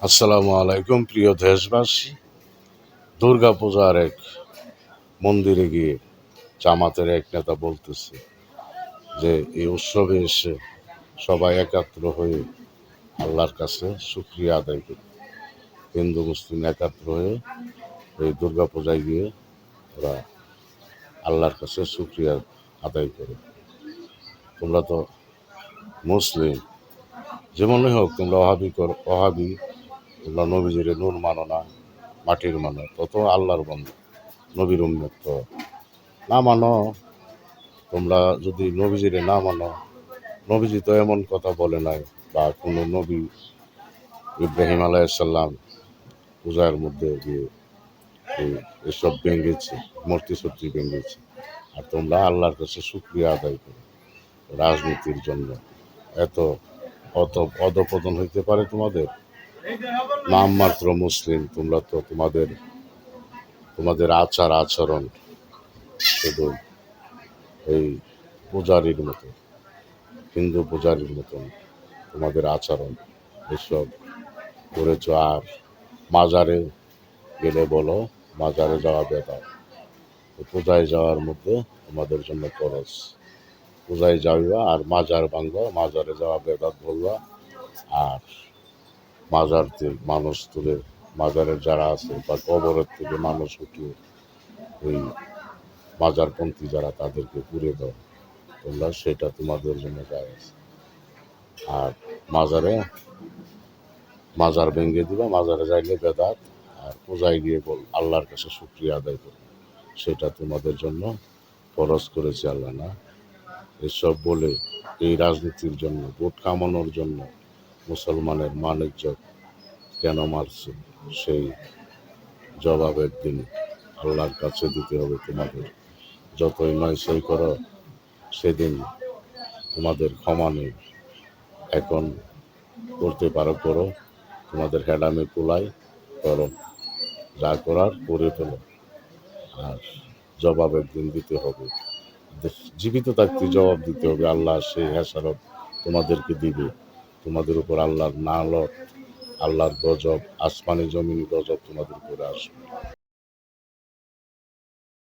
আসসালামু আলাইকুম প্রিয় দেশবাসী। দুর্গাপূজার এক মন্দিরে গিয়ে জামাতের এক নেতা বলতেছে যে এই উৎসবে এসে সবাই একাত্র হয়ে আল্লাহর কাছে শুকরিয়া আদায় করি। হিন্দু মুসলিম একাত্র হয়ে এই দুর্গাপূজায় গিয়ে ওরা আল্লাহর কাছে শুকরিয়া আদায় করে। তোমরা তো মুসলিম, যেমনই হোক তোমরা ওহাবি, তোমরা নবীজিরে নূর মানো না, মাটির মানো, তত আল্লাহর বন্ধু, নবীর উম্মত তো না মানো। তোমরা যদি নবীজিরে না মানো, নবীজি তো এমন কথা বলে নাই, বা কোনো নবী ইব্রাহিম আলাইসাল্লাম পূজার মধ্যে গিয়ে এসব ভেঙেছে, মূর্তি সূর্তি ভেঙেছে। আর তোমরা আল্লাহর কাছে শুকরিয়া আদায় করো। রাজনীতির জন্য এত অধপতন হইতে পারে তোমাদের? নামমাত্র মুসলিম, তোমরা তো তোমাদের আচার আচরণ শুধু এই পূজারীর মতো, হিন্দু পূজারীর মতন তোমাদের আচরণ, এসব করেছ। আর মাজারে গেলে বলো মাজারে যাওয়া বেদাত, পূজায় যাওয়ার মধ্যে তোমাদের জন্য খরচ। পূজায় যাইবা আর মাজার ভাঙবা, মাজারে যাওয়া বেদাত বলবা। আর মাজার থেকে মানুষ তুলে, মাজারের যারা আছে বা কবরের থেকে মানুষ উঠিয়ে ওই মাজারপন্থী যারা, তাদেরকে পুড়ে দাও তোমরা, সেটা তোমাদের জন্য জায়েজ। আর মাজার ভেঙে দিবা, মাজারে যাইলে বেদাত। আর পূজায় গিয়ে আল্লাহর কাছে শুকরিয়া আদায় করবে, সেটা তোমাদের জন্য ফরজ করেছে আল্লাহ না। এসব বলে এই রাজনীতির জন্য, ভোট কামানোর জন্য মুসলমানের মান ইজ্জত কেন মারছে, সেই জবাব একদিন আল্লাহর কাছে দিতে হবে তোমাদের। যতই নয় সেই করো, সেদিন তোমাদের ক্ষমা নেই। এখন করতে পারো করো, তোমাদের হেডামে কুলাই করো, যা করার করে ফেলো। আর জবাব একদিন দিতে হবে, জীবিত থাকতে জবাব দিতে হবে। আল্লাহ সেই হেসারত তোমাদেরকে দিবে। তোমাদের উপর আল্লাহর নালত, আল্লাহর গজব, আসমানি জমিনি গজব তোমাদের উপরে আসবে।